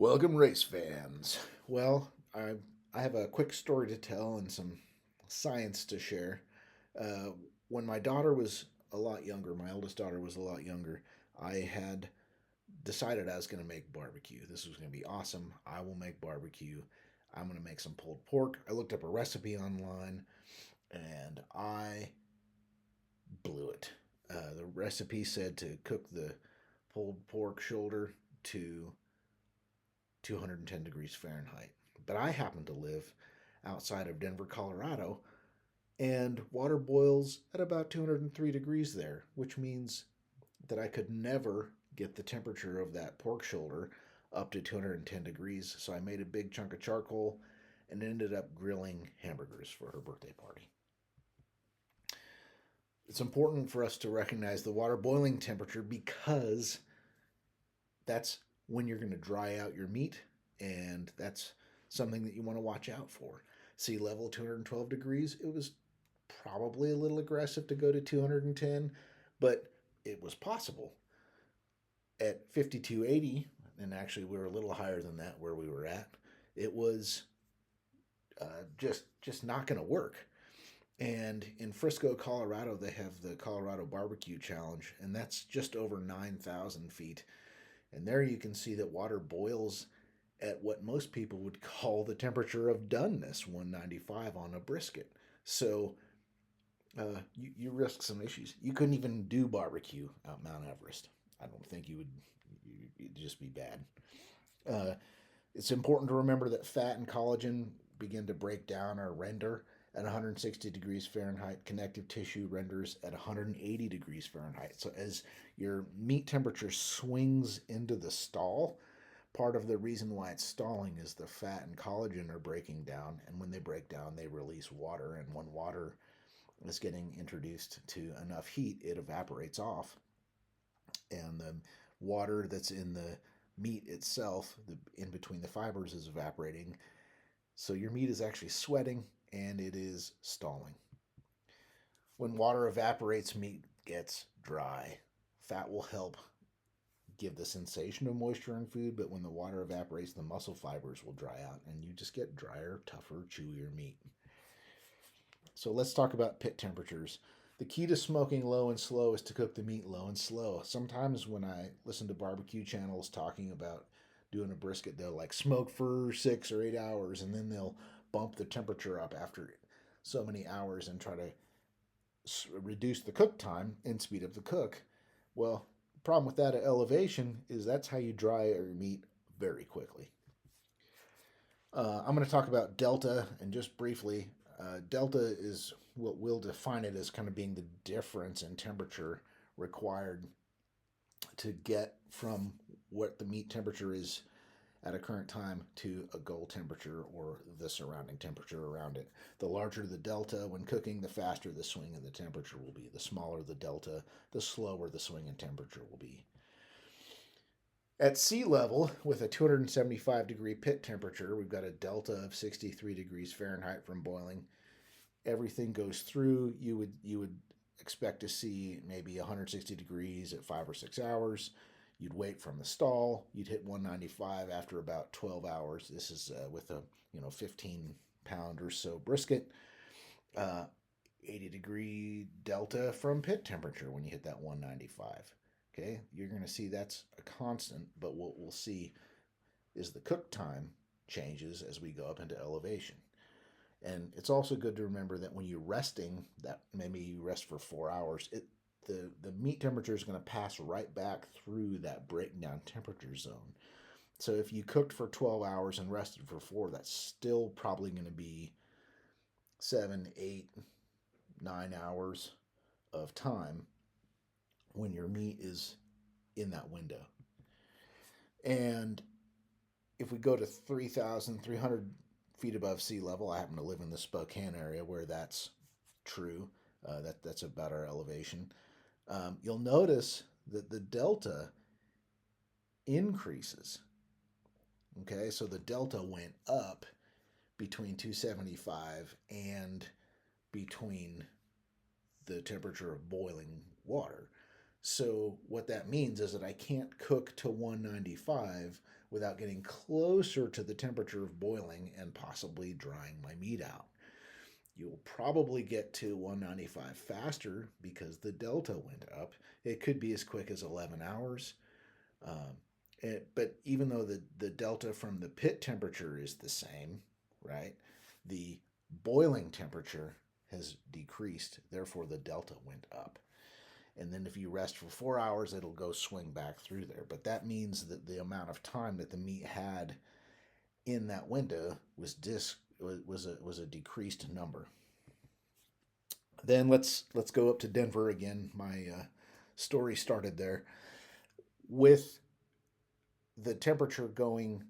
Welcome, race fans. I have a quick story to tell and some science to share. Uh, when my daughter was a lot younger, my oldest daughter was a lot younger, I had decided I was going to make barbecue. This was going to be awesome. I will make barbecue. I'm going to make some pulled pork. I looked up a recipe online and I blew it. The recipe said to cook the pulled pork shoulder to 210 degrees Fahrenheit. But I happen to live outside of Denver, Colorado, and water boils at about 203 degrees there, which means that I could never get the temperature of that pork shoulder up to 210 degrees. So I made a big chunk of charcoal and ended up grilling hamburgers for her birthday party. It's important for us to recognize the water boiling temperature because that's when you're going to dry out your meat, and that's something that you want to watch out for. Sea level 212 degrees, it was probably a little aggressive to go to 210, but it was possible. At 5280, and actually we were a little higher than that where we were at, it was just not going to work. And in Frisco, Colorado, they have the Colorado Barbecue Challenge, and that's just over 9,000 feet. And there you can see that water boils at what most people would call the temperature of doneness, 195 on a brisket. So you risk some issues. You couldn't even do barbecue out Mount Everest. I don't think you would. It'd just be bad. Uh, it's important to remember that fat and collagen begin to break down or render at 160 degrees Fahrenheit. Connective tissue renders at 180 degrees Fahrenheit. So as your meat temperature swings into the stall, part of the reason why it's stalling is the fat and collagen are breaking down. And when they break down, they release water. And when water is getting introduced to enough heat, it evaporates off. And the water that's in the meat itself, in between the fibers, is evaporating. So your meat is actually sweating and it is stalling. When water evaporates, meat gets dry. Fat will help give the sensation of moisture in food, but when the water evaporates, the muscle fibers will dry out and you just get drier, tougher, chewier meat. So let's talk about pit temperatures. The key to smoking low and slow is to cook the meat low and slow. Sometimes when I listen to barbecue channels talking about doing a brisket, they'll like smoke for 6 or 8 hours and then they'll bump the temperature up after so many hours and try to reduce the cook time and speed up the cook. Well, the problem with that at elevation is that's how you dry your meat very quickly. I'm going to talk about delta and just briefly. Delta is what we'll define it as kind of being the difference in temperature required to get from what the meat temperature is at a current time to a goal temperature or the surrounding temperature around it. The larger the delta when cooking, the faster the swing in the temperature will be. The smaller the delta, the slower the swing in temperature will be. At sea level, with a 275-degree pit temperature, we've got a delta of 63 degrees Fahrenheit from boiling. Everything goes through. You would expect to see maybe 160 degrees at 5 or 6 hours. You'd wait from the stall. You'd hit 195 after about 12 hours. This is with a 15-pound or so brisket. 80-degree delta from pit temperature when you hit that 195. Okay, you're going to see that's a constant, but what we'll see is the cook time changes as we go up into elevation. And it's also good to remember that when you're resting, that maybe you rest for 4 hours, the meat temperature is going to pass right back through that breakdown temperature zone. So if you cooked for 12 hours and rested for 4, that's still probably going to be 7, 8, 9 hours of time when your meat is in that window. And if we go to 3,300 feet above sea level, I happen to live in the Spokane area where that's true. That's about our elevation. You'll notice that the delta increases. Okay, so the delta went up between 275 and between the temperature of boiling water. So what that means is that I can't cook to 195 without getting closer to the temperature of boiling and possibly drying my meat out. You'll probably get to 195 faster because the delta went up. It could be as quick as 11 hours. Um, but even though the delta from the pit temperature is the same, right? The boiling temperature has decreased, therefore the delta went up. And then if you rest for 4 hours, it'll go swing back through there. But that means that the amount of time that the meat had in that window was a decreased number. Then let's go up to Denver again. My story started there with the temperature going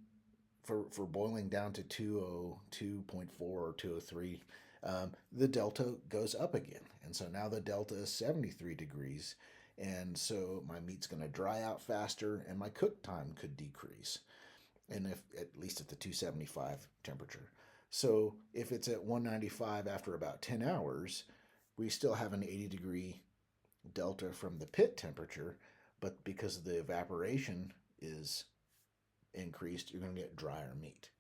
for boiling down to 202.4 or 203. The delta goes up again, and so now the delta is 73 degrees, and so my meat's going to dry out faster, and my cook time could decrease, and if at least at the 275 temperature. So if it's at 195 after about 10 hours, we still have an 80-degree delta from the pit temperature, but because the evaporation is increased, you're going to get drier meat.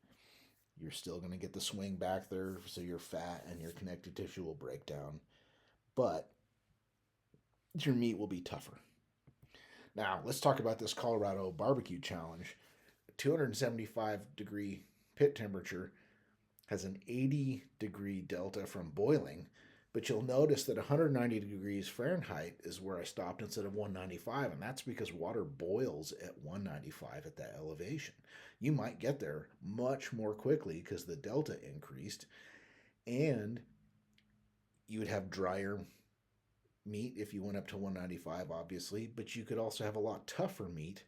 You're still going to get the swing back there, so your fat and your connective tissue will break down, but your meat will be tougher. Now, let's talk about this Colorado barbecue challenge. 275-degree pit temperature has an 80-degree delta from boiling, but you'll notice that 190 degrees Fahrenheit is where I stopped instead of 195, and that's because water boils at 195 at that elevation. You might get there much more quickly because the delta increased, and you would have drier meat if you went up to 195, obviously, but you could also have a lot tougher meat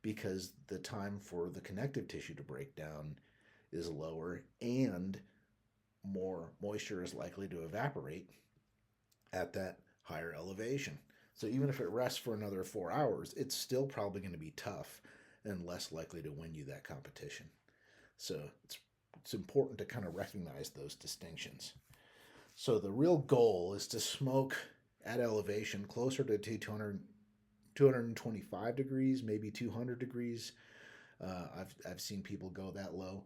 because the time for the connective tissue to break down is lower, and more moisture is likely to evaporate at that higher elevation. So even if it rests for another 4 hours, it's still probably going to be tough and less likely to win you that competition. So it's important to kind of recognize those distinctions. So the real goal is to smoke at elevation closer to 225 degrees, maybe 200 degrees. I've seen people go that low.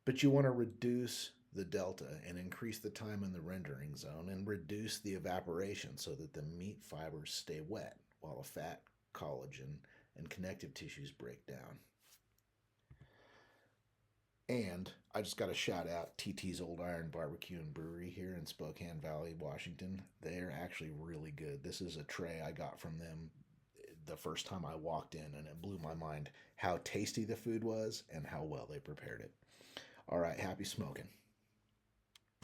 But you want to reduce the delta and increase the time in the rendering zone and reduce the evaporation so that the meat fibers stay wet while the fat, collagen, and connective tissues break down. And I just got to shout out TT's Old Iron Barbecue and Brewery here in Spokane Valley, Washington. They're actually really good. This is a tray I got from them the first time I walked in, and it blew my mind how tasty the food was and how well they prepared it. All right, happy smoking.